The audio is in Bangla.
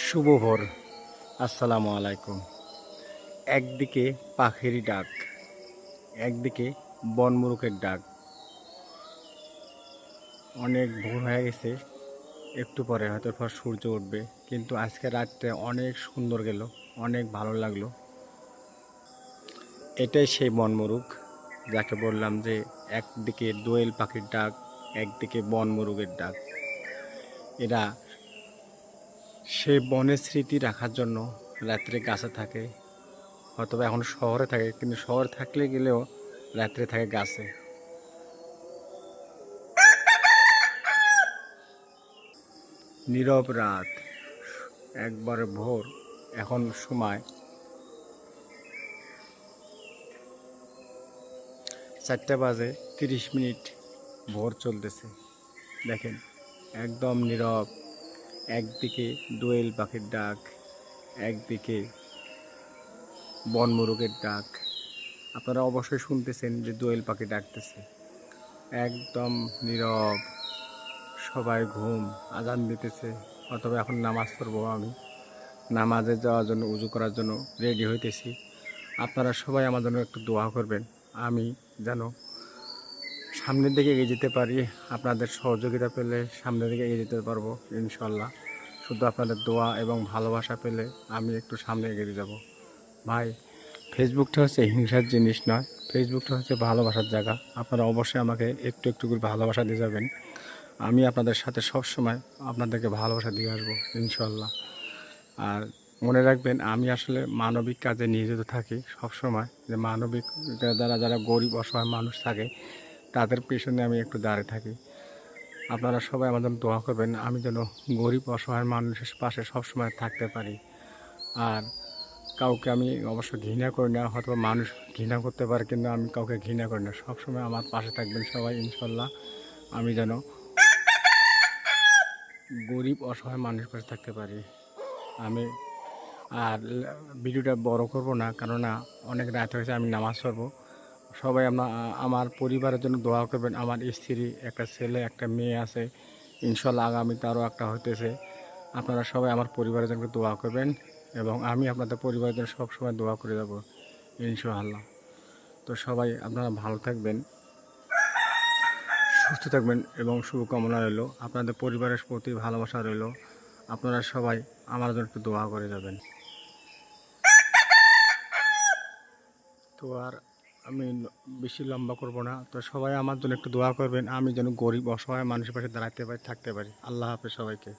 শুভ ভোর, আসসালামু আলাইকুম। একদিকে পাখির ডাক, একদিকে বনমুরুখের ডাক। অনেক ভোর হয়ে গেছে, একটু পরে হয়তো সূর্য উঠবে, কিন্তু আজকে রাতটা অনেক সুন্দর গেল, অনেক ভালো লাগলো। এটাই সেই বনমুরুখ যাকে বললাম যে একদিকে দোয়েল পাখির ডাক, একদিকে বনমুরুখের ডাক। এরা সেই বনের স্মৃতি রাখার জন্য রাত্রে গাছে থাকে, হয়তো এখন শহরে থাকে, কিন্তু শহরে থাকলে গেলেও রাত্রে থাকে গাছে। নীরব রাত, একবারে ভোর। এখন সময় 4:30। ভোর চলতেছে, দেখেন একদম নীরব। একদিকে দোয়েল পাখির ডাক, একদিকে বনমুরুগের ডাক। আপনারা অবশ্যই শুনতেছেন যে দোয়েল পাখি ডাকতেছে। একদম নীরব, সবাই ঘুম, আজান দিতেছে, অথবা এখন নামাজ পড়বো। আমি নামাজে যাওয়ার জন্য, উজু করার জন্য রেডি হইতেছি। আপনারা সবাই আমার জন্য একটু দোয়া করবেন, আমি যেন সামনের দিকে এগিয়ে যেতে পারি। আপনাদের সহযোগিতা পেলে সামনের দিকে এগিয়ে যেতে পারবো ইনশাল্লাহ। শুধু আপনাদের দোয়া এবং ভালোবাসা পেলে আমি একটু সামনে এগিয়ে যাব। ভাই, ফেসবুকটা হচ্ছে হিংসার জিনিস নয়, ফেসবুকটা হচ্ছে ভালোবাসার জায়গা। আপনারা অবশ্যই আমাকে একটু একটু করে ভালোবাসা দিয়ে যাবেন। আমি আপনাদের সাথে সব সময় আপনাদেরকে ভালোবাসা দিয়ে আসবো ইনশাল্লাহ। আর মনে রাখবেন, আমি আসলে মানবিক কাজে নিয়োজিত থাকি সব সময়। যে মানবিক যারা যারা গরিব অসহায় মানুষ থাকে, তাদের পেছনে আমি একটু দাঁড়িয়ে থাকি। আপনারা সবাই আমার জন্য দোয়া করবেন, আমি যেন গরিব অসহায় মানুষের পাশে সবসময় থাকতে পারি। আর কাউকে আমি অবশ্য ঘৃণা করি না, হয়তো মানুষ ঘৃণা করতে পারে, কিন্তু আমি কাউকে ঘৃণা করি না। সবসময় আমার পাশে থাকবেন সবাই ইনশাল্লাহ। আমি যেন গরিব অসহায় মানুষের পাশে থাকতে পারি। আমি আর ভিডিওটা বড় করব না, কেননা অনেক রাত হয়েছে, আমি নামাজ পড়বো। সবাই আমার পরিবারের জন্য দোয়া করবেন। আমার স্ত্রী, একটা ছেলে, একটা মেয়ে আছে, ইনশাল্লাহ আগামী তারও একটা হইতেছে। আপনারা সবাই আমার পরিবারের জন্য দোয়া করবেন, এবং আমি আপনাদের পরিবারের জন্য সবসময় দোয়া করে যাব ইনশাআল্লাহ। তো সবাই আপনারা ভালো থাকবেন, সুস্থ থাকবেন, এবং শুভকামনা রইল। আপনাদের পরিবারের প্রতি ভালোবাসা রইল। আপনারা সবাই আমার জন্য একটু দোয়া করে যাবেন। তো আর আমি বেশি লম্বা করব না। তো সবাই আমার জন্য একটু দোয়া করবেন, আমি যেন গরিব অসহায় মানুষের পাশে দাঁড়াতে পারি, থাকতে পারি। আল্লাহ হাফেজ সবাইকে।